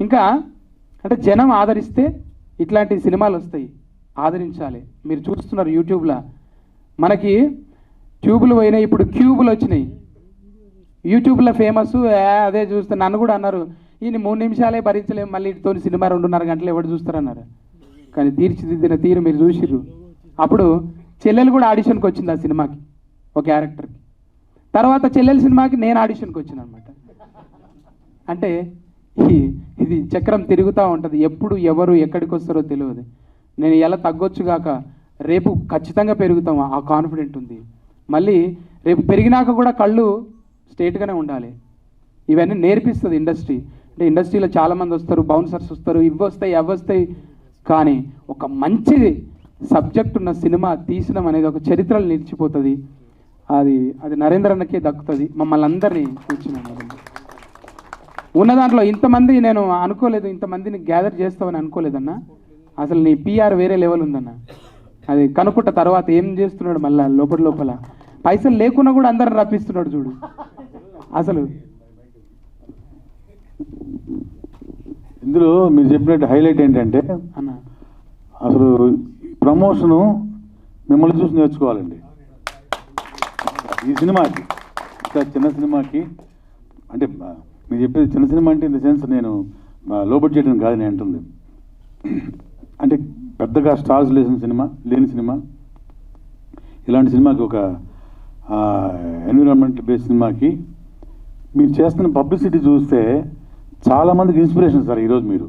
ఇంకా అంటే జనం ఆదరిస్తే ఇట్లాంటి సినిమాలు వస్తాయి, ఆదరించాలి. మీరు చూస్తున్నారు యూట్యూబ్లో మనకి ట్యూబులు పోయినాయి, ఇప్పుడు క్యూబులు వచ్చినాయి. యూట్యూబ్లో ఫేమస్, అదే చూస్తే నన్ను కూడా అన్నారు, ఈయన 3 నిమిషాలే భరించలేము, మళ్ళీ ఇటుతో సినిమా 2.5 గంటలు ఎవరు చూస్తారన్నారు. కానీ తీర్చిదిద్దిన తీరు మీరు చూసిర్రు. అప్పుడు చెల్లెలు కూడా ఆడిషన్కి వచ్చింది ఆ సినిమాకి, ఒక క్యారెక్టర్కి. తర్వాత చెల్లెల సినిమాకి నేను ఆడిషన్కి వచ్చాను అనమాట. అంటే ఇది చక్రం తిరుగుతూ ఉంటుంది, ఎప్పుడు ఎవరు ఎక్కడికి వస్తారో తెలియదు. నేను ఎలా తగ్గొచ్చుగాక రేపు ఖచ్చితంగా పెరుగుతాం, ఆ కాన్ఫిడెంట్ ఉంది. మళ్ళీ రేపు పెరిగినాక కూడా కళ్ళు స్ట్రేట్గానే ఉండాలి. ఇవన్నీ నేర్పిస్తుంది ఇండస్ట్రీ. అంటే ఇండస్ట్రీలో చాలామంది వస్తారు, బౌన్సర్స్ వస్తారు, ఇవి వస్తాయి అవి వస్తాయి. కానీ ఒక మంచి సబ్జెక్ట్ ఉన్న సినిమా తీసినాం అనేది ఒక చరిత్రలో నిలిచిపోతుంది. అది నరేంద్ర అన్నకే దక్కుతుంది. మమ్మల్ని అందరినీ కూర్చున్నాను ఉన్న దాంట్లో ఇంతమంది నేను అనుకోలేదు, ఇంతమందిని గ్యాదర్ చేస్తామని అనుకోలేదన్న. అసలు నీ పిఆర్ వేరే లెవెల్ ఉందన్న. అది కనుక్కుంట తర్వాత ఏం చేస్తున్నాడు మళ్ళీ లోపల పైసలు లేకున్నా కూడా అందరిని రప్పిస్తున్నాడు చూడు. అసలు ఇందులో మీరు చెప్పినట్టు హైలైట్ ఏంటంటే అన్న, అసలు ప్రమోషను మిమ్మల్ని చూసి నేర్చుకోవాలండి. ఈ సినిమాకి చిన్న సినిమాకి అంటే మీరు చెప్పేది చిన్న సినిమా అంటే ఇన్ ద సెన్స్ నేను లో బడ్జెట్ అని కాదు నేను అంటుంది. అంటే పెద్దగా స్టార్స్ లేని సినిమా ఇలాంటి సినిమాకి ఒక ఎన్విరాన్మెంటల్ బేస్డ్ సినిమాకి మీరు చేస్తున్న పబ్లిసిటీ చూస్తే చాలామందికి ఇన్స్పిరేషన్ సార్ ఈరోజు మీరు.